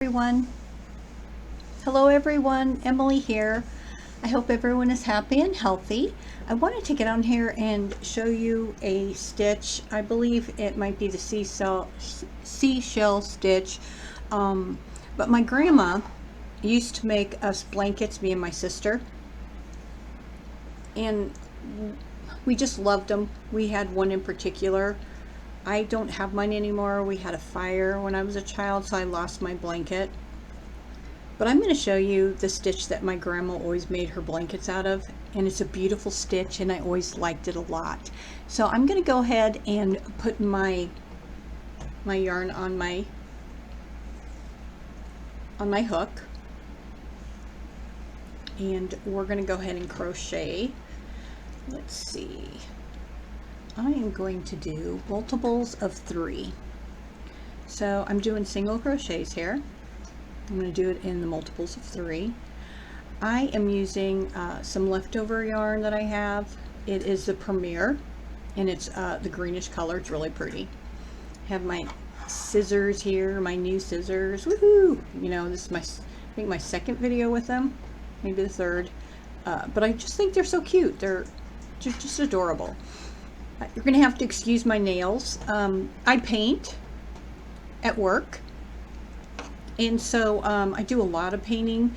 Everyone. Hello everyone, Emily here. I hope everyone is happy and healthy. I wanted to get on here and show you a stitch. I believe it might be the seashell stitch, but my grandma used to make us blankets, me and my sister, and we just loved them. We had one in particular. I don't have mine anymore. We had a fire when I was a child, so I lost my blanket. But I'm going to show you the stitch that my grandma always made her blankets out of, and it's a beautiful stitch and I always liked it a lot. So I'm going to go ahead and put my yarn on my hook, and we're going to go ahead and crochet. Let's see. I am going to do multiples of 3. So I'm doing single crochets here. I'm going to do it in the multiples of 3. I am using some leftover yarn that I have. It is the Premier, and it's the greenish color. It's really pretty. I have my scissors here, my new scissors. Woohoo! You know, this is I think my second video with them, maybe the third. But I just think they're so cute. They're just adorable. You're going to have to excuse my nails. I paint at work, and so I do a lot of painting.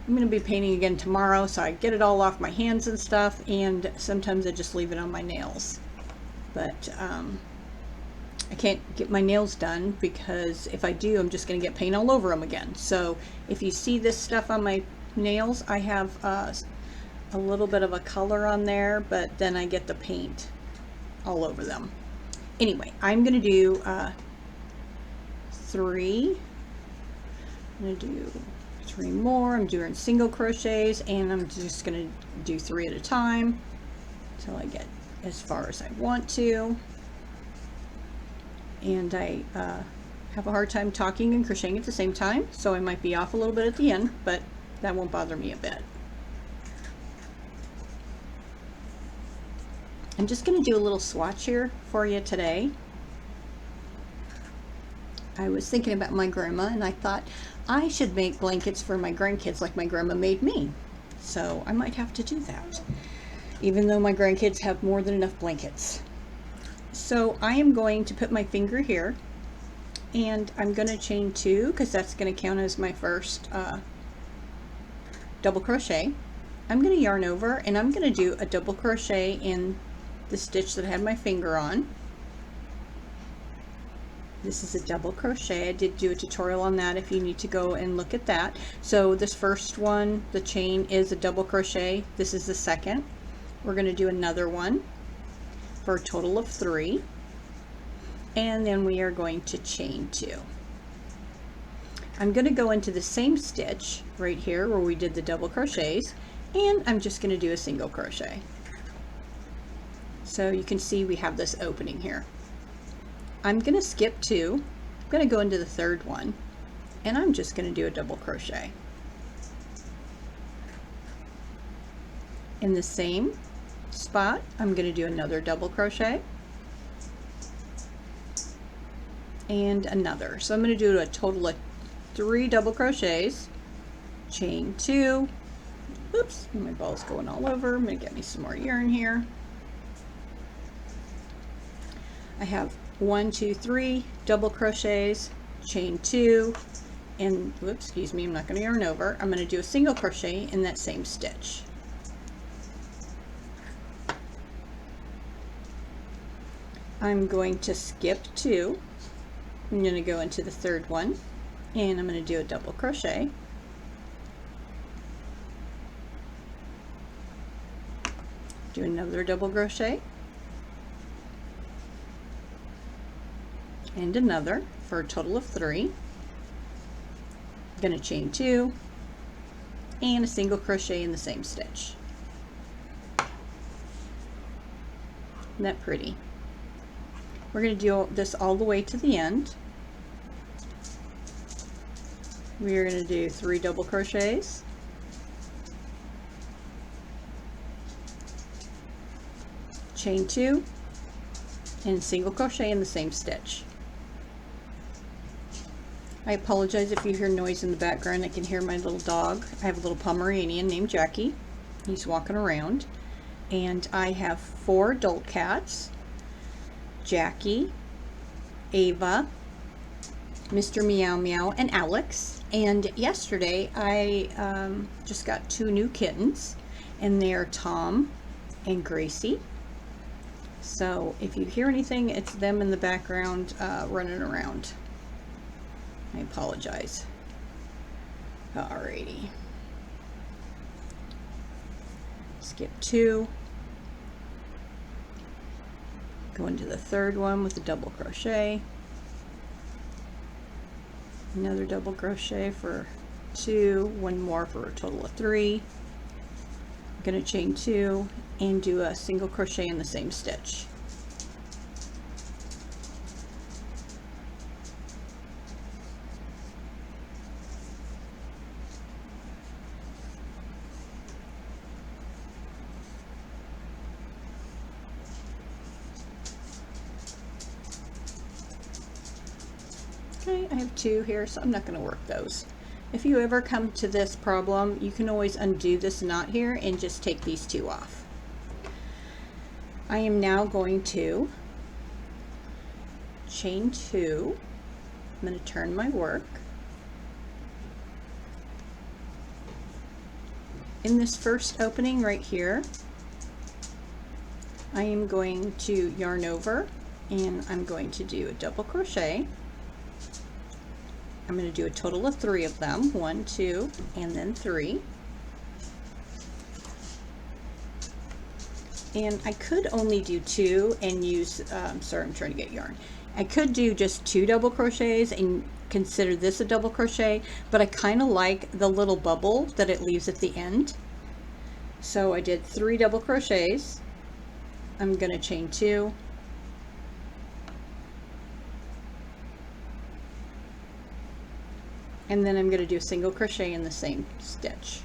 I'm going to be painting again tomorrow, so I get it all off my hands and stuff, and sometimes I just leave it on my nails. But I can't get my nails done, because if I do, I'm just going to get paint all over them again. So if you see this stuff on my nails, I have a little bit of a color on there, but then I get the paint all over them. Anyway, I'm going to do 3. I'm going to do 3 more. I'm doing single crochets, and I'm just going to do 3 at a time until I get as far as I want to. And I have a hard time talking and crocheting at the same time, so I might be off a little bit at the end, but that won't bother me a bit. I'm just going to do a little swatch here for you today. I was thinking about my grandma, and I thought I should make blankets for my grandkids like my grandma made me. So I might have to do that, even though my grandkids have more than enough blankets. So I am going to put my finger here, and I'm going to chain 2, because that's going to count as my first double crochet. I'm going to yarn over, and I'm going to do a double crochet in the stitch that I had my finger on. This is a double crochet. I did do a tutorial on that if you need to go and look at that. So this first one, the chain, is a double crochet. This is the second. We're going to do another one for a total of 3, and then we are going to chain 2. I'm going to go into the same stitch right here where we did the double crochets, and I'm just going to do a single crochet. So you can see we have this opening here. I'm going to skip 2. I'm going to go into the third one, and I'm just going to do a double crochet. In the same spot, I'm going to do another double crochet and another. So I'm going to do a total of 3 double crochets, chain 2. Oops, my ball's going all over. I'm going to get me some more yarn here. I have 1, 2, 3 double crochets, chain 2, and whoops, excuse me, I'm not going to yarn over. I'm going to do a single crochet in that same stitch. I'm going to skip 2. I'm going to go into the third one, and I'm going to do a double crochet. Do another double crochet. And another for a total of 3. I'm going to chain 2 and a single crochet in the same stitch. Isn't that pretty? We're going to do this all the way to the end. We are going to do 3 double crochets, chain 2, and single crochet in the same stitch. I apologize if you hear noise in the background. I can hear my little dog. I have a little Pomeranian named Jackie. He's walking around. And I have 4 adult cats. Jackie, Ava, Mr. Meow Meow, and Alex. And yesterday I just got 2 new kittens, and they are Tom and Gracie. So if you hear anything, it's them in the background running around. I apologize. Alrighty. Skip 2. Go into the 3rd one with a double crochet. Another double crochet for 2, 1 more for a total of 3. I'm going to chain 2 and do a single crochet in the same stitch. Okay, I have 2 here, so I'm not going to work those. If you ever come to this problem, you can always undo this knot here and just take these 2 off. I am now going to chain 2. I'm going to turn my work. In this first opening right here, I am going to yarn over, and I'm going to do a double crochet. I'm going to do a total of 3 of them, 1, 2, and then 3. And I could only do 2 and use, sorry, I'm trying to get yarn. I could do just 2 double crochets and consider this a double crochet, but I kind of like the little bubble that it leaves at the end. So I did 3 double crochets. I'm going to chain 2. And then I'm going to do a single crochet in the same stitch.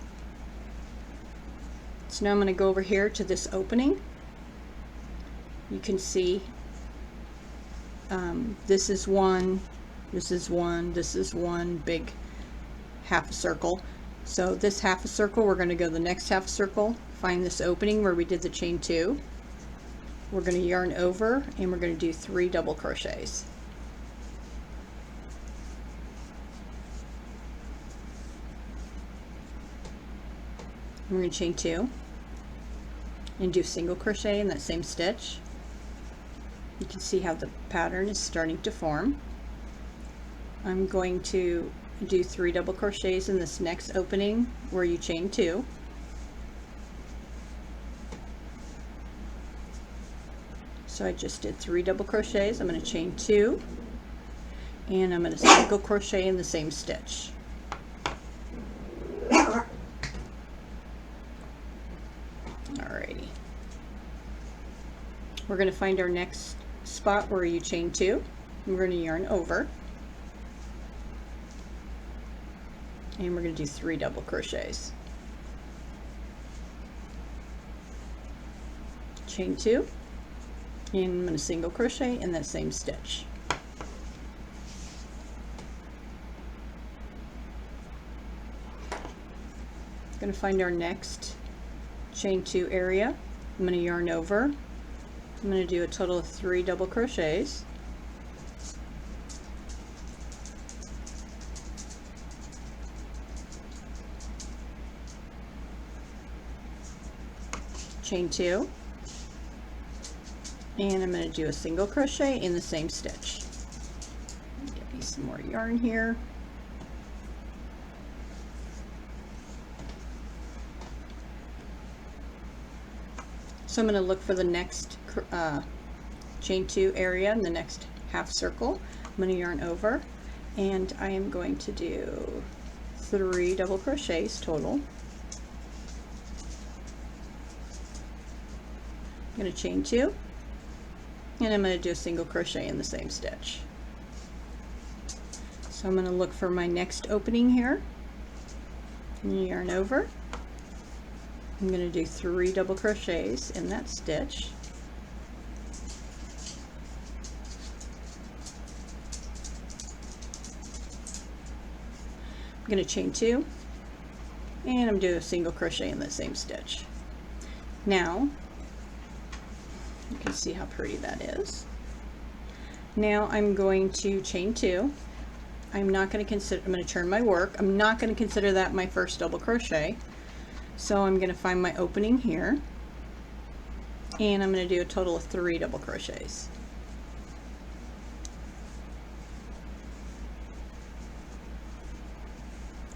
So now I'm going to go over here to this opening. You can see this is one, this is one, this is one big half a circle. So this half a circle, we're going to go the next half a circle, find this opening where we did the chain 2. We're going to yarn over, and we're going to do 3 double crochets. We're going to chain 2 and do single crochet in that same stitch. You can see how the pattern is starting to form. I'm going to do 3 double crochets in this next opening where you chain 2. So I just did 3 double crochets. I'm going to chain 2, and I'm going to single crochet in the same stitch. Alrighty. We're going to find our next spot where you chain 2. We're going to yarn over, and we're going to do 3 double crochets. Chain 2, and I'm going to single crochet in that same stitch. Going to find our next chain 2 area. I'm going to yarn over. I'm going to do a total of 3 double crochets. Chain 2, and I'm going to do a single crochet in the same stitch. Get me some more yarn here. So I'm going to look for the next chain 2 area in the next half circle. I'm going to yarn over, and I am going to do 3 double crochets total. I'm going to chain 2, and I'm going to do a single crochet in the same stitch. So I'm going to look for my next opening here, and yarn over. I'm going to do 3 double crochets in that stitch. I'm going to chain 2, and I'm doing a single crochet in the same stitch. Now you can see how pretty that is. Now I'm going to chain 2. I'm going to turn my work. I'm not going to consider that my first double crochet. So I'm going to find my opening here, and I'm going to do a total of 3 double crochets.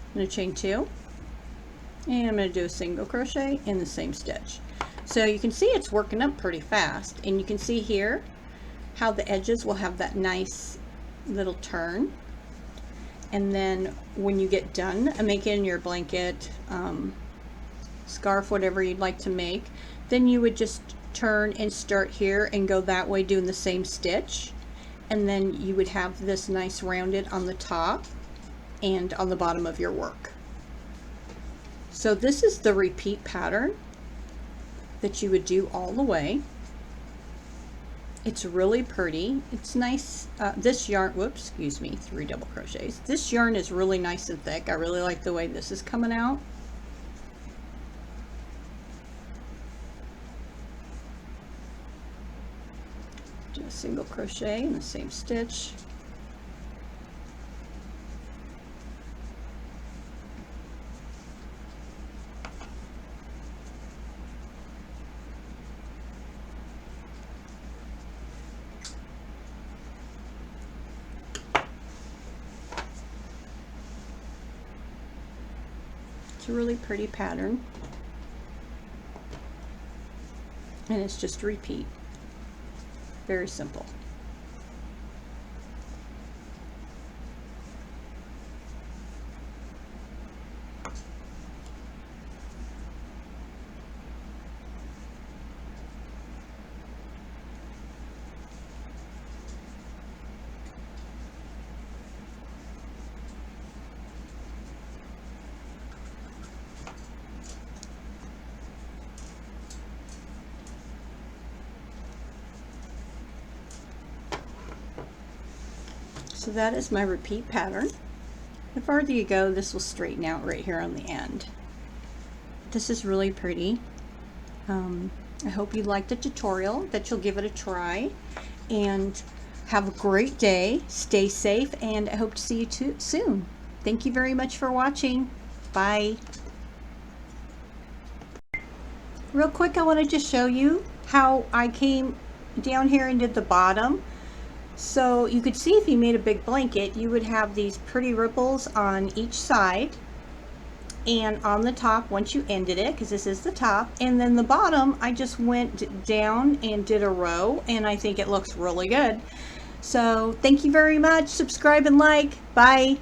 I'm going to chain 2, and I'm going to do a single crochet in the same stitch. So you can see it's working up pretty fast, and you can see here how the edges will have that nice little turn. And then when you get done making your blanket, scarf, whatever you'd like to make, then you would just turn and start here and go that way doing the same stitch, and then you would have this nice rounded on the top and on the bottom of your work. So this is the repeat pattern that you would do all the way. It's really pretty. It's nice. This yarn, whoops, excuse me, 3 double crochets. This yarn is really nice and thick. I really like the way this is coming out. Do a single crochet in the same stitch. It's a really pretty pattern, and it's just repeat. Very simple. So that is my repeat pattern. The farther you go, this will straighten out right here on the end. This is really pretty. I hope you liked the tutorial, that you'll give it a try, and have a great day. Stay safe, and I hope to see you soon. Thank you very much for watching. Bye. Real quick, I wanted to show you how I came down here and did the bottom. So you could see if you made a big blanket, you would have these pretty ripples on each side, and on the top once you ended it, because this is the top, and then the bottom I just went down and did a row, and I think it looks really good. So thank you very much. Subscribe and like. Bye.